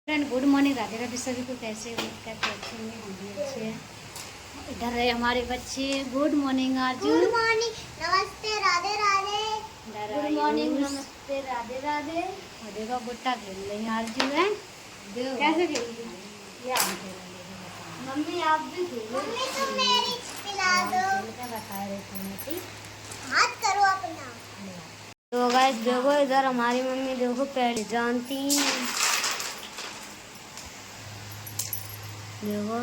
Friend good morning, Radhe Radhe सभी को। कैसे हो? कैसे अच्छे हैं? हम भी अच्छे हैं। इधर है हमारे बच्चे। गुड मॉर्निंग आरजू। गुड मॉर्निंग, नमस्ते, राधे राधे। गुड मॉर्निंग, नमस्ते, राधे राधे। और देखो गुट्टा खेल रही है आरजू है। कैसे खेल रही है? मम्मी आप भी खेलो। मम्मी तुम मेरी पिला दो। बता रहे थे हाथ करो अपना। तो गाइस देखो इधर हमारी मम्मी देखो पहले जानती हैं। देखो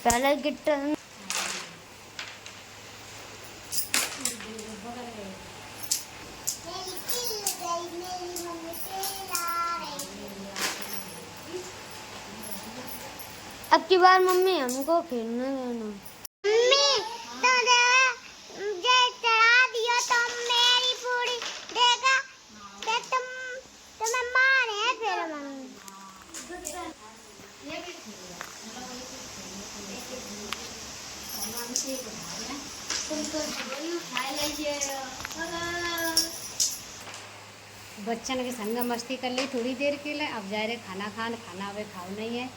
पहले गिट्टर अब की बार मम्मी हमको खेलने देना। मम्मी तो मुझे चढ़ा दिया तो मेरी पूरी देगा कि तुम्हें मारे फिर मम्मी। बच्चन के संग मस्ती कर ली थोड़ी देर के लिए। अब जा रहे खाना खाना अभी खाओ नहीं है।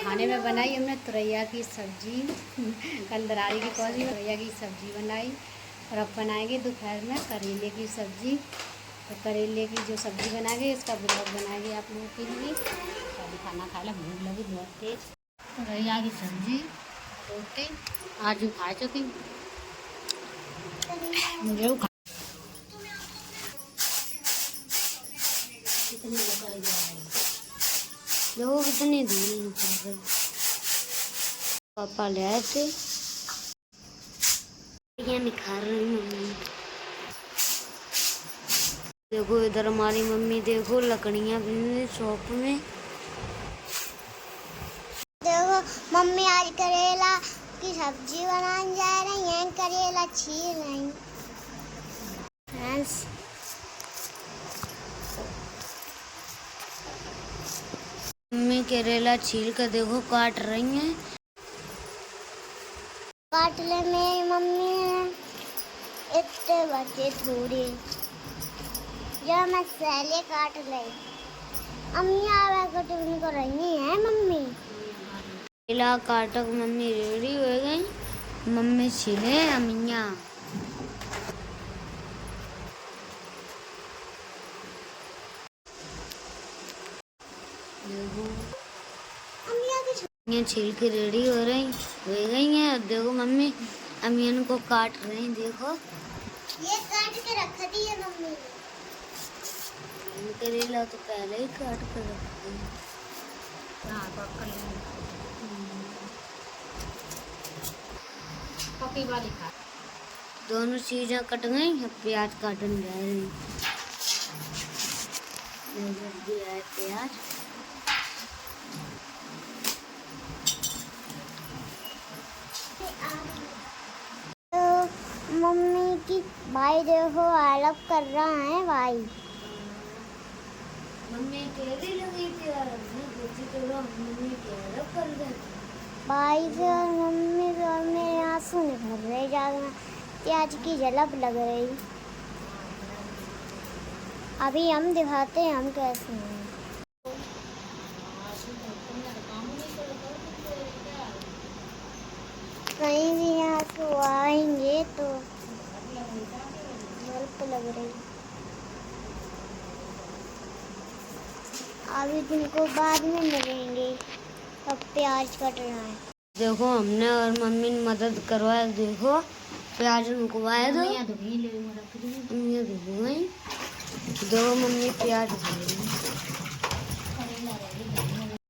खाने में बनाई हमने तुरैया की सब्जी कल दरारी की कौजी तुरैया की सब्जी बनाई। और अब बनाएंगे दोपहर में करेले की सब्जी। तो करेले की जो सब्जी बनाएंगे इसका ब्लॉग बनाएंगे आप लोगों के लिए। अभी खाना खा ला, भूख लगी बहुत तेज। तुरैया की सब्जी रोटी आज खा चुकी। लोग इतनी दूर निकल गए। पापा ले आए थे निखार रही मम्मी। देखो इधर हमारी मम्मी देखो लकड़ियाँ भी शॉप में। देखो मम्मी आज करेला की सब्जी बनाने जा रही हैं, करेला छील रही फ्रेंड्स। मम्मी करेला छील कर देखो काट रही हैं। काट ले मेरी मम्मी है इतने बच्चे थोड़े जब मैं सैले काट ले। अम्मी आवे को टिफिन को रही है मम्मी। करेला काटक मम्मी रेडी हो गई। मम्मी छीले अमिया। देखो ये छील के रेडी हो गई हैं। अब देखो मम्मी अमियन को काट रही हैं। देखो ये काट के रख दी है मम्मी ने। करेला तो पहले ही काट कर रख दी। पकी वाली खा। दोनों चीजें कट गई। अब प्याज काटने जा रही हैं। प्याज तो मम्मी की भाई देखो अलग कर रहा है भाई। मम्मी तेरी लगी थी और मम्मी के अलग कर दे। भाई से और मम्मी से और मेरे आंसू निकल रहे जाना प्याज की झलक लग रही। अभी हम दिखाते हैं हम कैसे हैं। कहीं भी आंसू आएंगे तो झलक लग रही। अभी तुमको बाद में मिलेंगे। अब प्याज कटना है। देखो हमने और मम्मी ने मदद करवाया। देखो प्याज रुकवाए दो। देखो मम्मी प्याज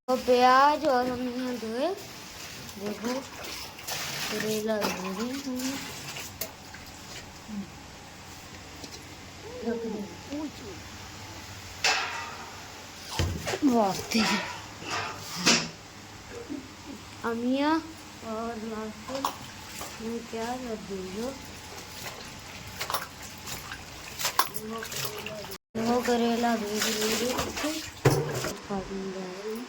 तो प्याज और मम्मी धोए। देखो करेला बहुत अमिया और लास्ट में प्याज और दीजिए। वो करेला धीरे काटने जा रही है।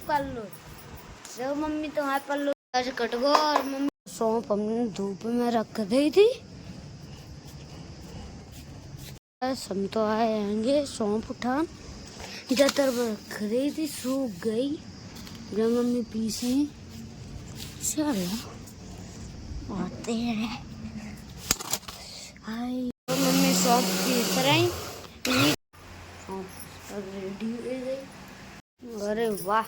कर लो। देखो मम्मी तुम्हारे पल्लू आज कट गो और मम्मी सौंफ हमने धूप में रख दी थी। हम तो आएंगे सौंफ उठा जतर रख दी थी, सूख गई जब मम्मी पीसी। चलो आते हैं। हाय तो मम्मी सौंफ पीस रही, सौंफ रेडी हो गई। अरे वाह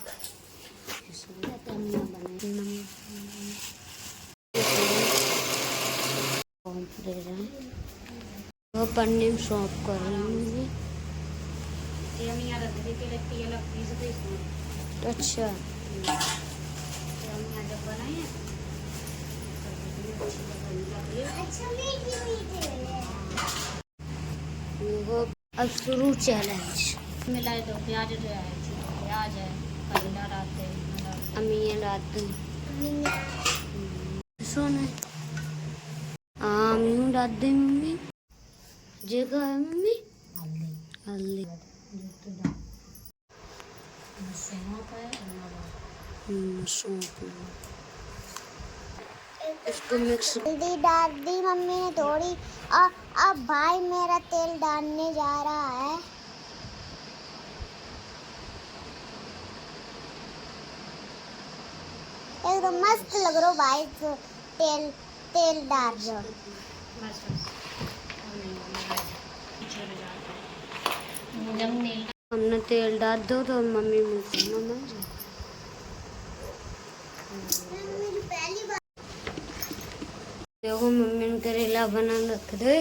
सौंफ दे रहे हैं, वो पन्नी में सौंफ कर रही हूँ। अच्छा वो अब शुरू चैलेंज मिलाए दो प्याज है करेला डालते हैं अम्मी डालते सोने आम डाल दे मम्मी जगह है मम्मी हल्दी सौंफ इसको मिक्स हल्दी डाल दी मम्मी ने थोड़ी। अब भाई मेरा तेल डालने जा रहा है। एकदम मस्त लग रहा भाई, तेल तेल डाल रहा। हमने तेल डाल दो तो मम्मी देखो मम्मी ने करेला बना रख दे।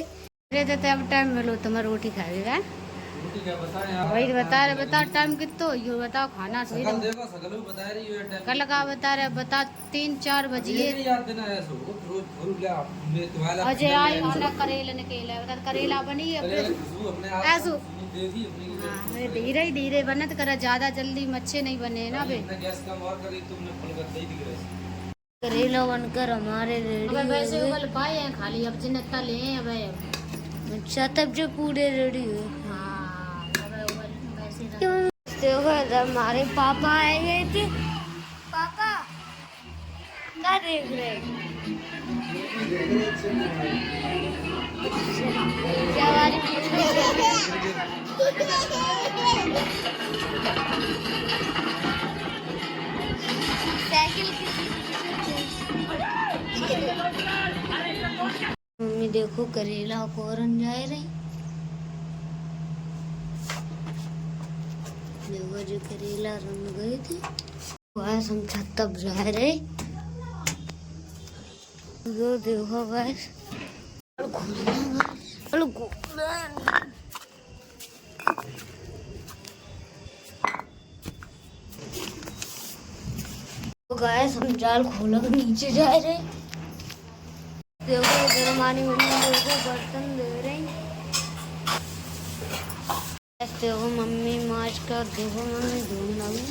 अरे तो अब टाइम मिलो तुम्हें रोटी खाएगा। रोटी क्या बताएं आप? वही बता रहे, बता टाइम कितना यो बताओ खाना सही सकल देखो, सकल भी बता रही है टाइम। कल का बता रहे, बता 3-4 ये बजे नहीं याद देना है, सो रोज भूल गया मैं तुम्हारा। अजय आई खाना करेला निकला बता करेला बनी है करेला खुशबू अपने आप ऐसो दे दी अपनी। हाँ धीरे धीरे बनत करा, ज्यादा जल्दी मच्छे नहीं बने ना बे। अपना गैस कम और करी तुमने फल कर दे दी गैस। करेला बनकर हमारे रेडी अब वैसे उबल पाए हैं खाली, अब जिन तले हैं अब अच्छा तब जो पूरे रेडी हुए। हाँ अब उबल वैसे देखो जब हमारे पापा आए गए थे। पापा क्या देख रहे हैं? मम्मी देखो करेला को रन जा रही। देखो जो करेला रन गए थे बस हम छत तक जा रहे। जो देखो बस गैस हम जाल खोल कर नीचे जा रहे। देखो इधर हमारी मम्मी देखो बर्तन दे रही। देखो मम्मी माज कर देखो मम्मी धोने लगी।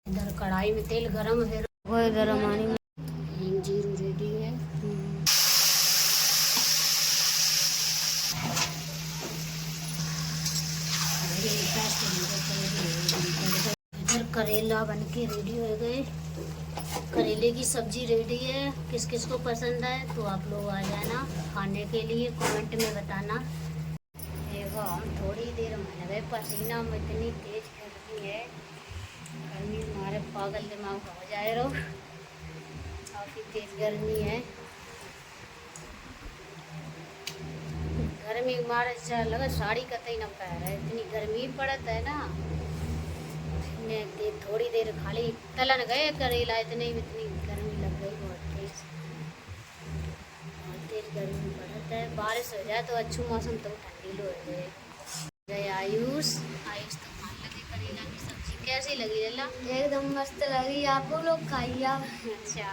इधर कढ़ाई में तेल गरम है, वो इधर हमारी जीरो रेडी है। इधर करेला बन के रेडी हो गए। करेले की सब्जी रेडी है। किस किस को पसंद है तो आप लोग आ जाना खाने के लिए, कमेंट में बताना। देखो हम थोड़ी देर में लगे, पसीना में इतनी तेज गर्मी है, गर्मी हमारे पागल दिमाग हो जाए रो, काफ़ी तेज गर्मी है। गर्मी मारे अच्छा लगा साड़ी कतई न पा रहा है, इतनी गर्मी पड़त है ना। थोड़ी देर खाली तलन गए करेला, इतनी गर्मी लग गई, बहुत तेज गर्मी पड़त है। बारिश हो जाए तो अच्छा मौसम तो ठंडी हो जाए। आयुष तो खाने लगे करेला की सब्जी, कैसी लगी रेला? एकदम मस्त लगी। आप लोग खाइए। अच्छा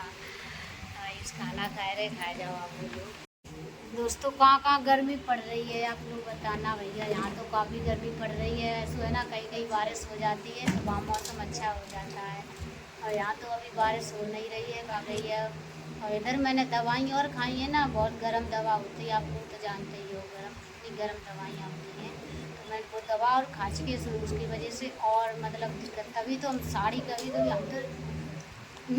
आयुष खाना खा रहे, खा जाओ आप लोग। दोस्तों कहाँ गर्मी पड़ रही है आप लोग बताना भैया। यहाँ तो काफ़ी गर्मी पड़ रही है, ऐसा है ना, कहीं कहीं बारिश हो जाती है तो वहाँ मौसम अच्छा हो जाता है। और यहाँ तो अभी बारिश हो नहीं रही है, आ गई है। और इधर मैंने दवाई और खाई है ना, बहुत गर्म दवा होती है, आप लोग तो जानते ही हो, इतनी गर्म दवाइयाँ होती हैं। तो मैं वो दवा और खा चुकी हूँ, उसकी वजह से और मतलब दिक्कत। तभी तो हम साड़ी कभी कभी हम तो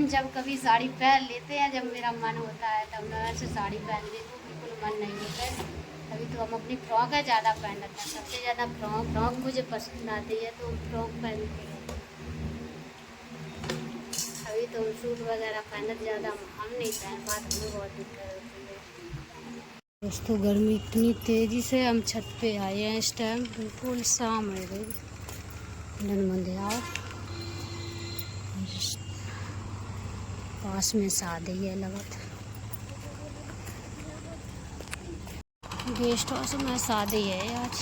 जब कभी साड़ी पहन लेते हैं, जब मेरा मन होता है तब मैं वैसे साड़ी पहन लेती हूँ, बिल्कुल मन नहीं होता है। अभी तो हम अपनी फ्रॉक है ज़्यादा पहन लेते हैं, सबसे ज़्यादा फ्रॉक मुझे पसंद आती है, तो फ्रॉक पहनते हैं। अभी तो हम सूट वगैरह पहनते ज़्यादा हम नहीं पहन पाते, हमें बहुत दिक्कत होती है। दोस्तों गर्मी इतनी तेज़ी से, हम छत पे आए हैं इस टाइम, बिल्कुल शाम हो गई। मंदिर आओ, पास में शादी है लगत, गेस्ट हाउस में शादी है आज।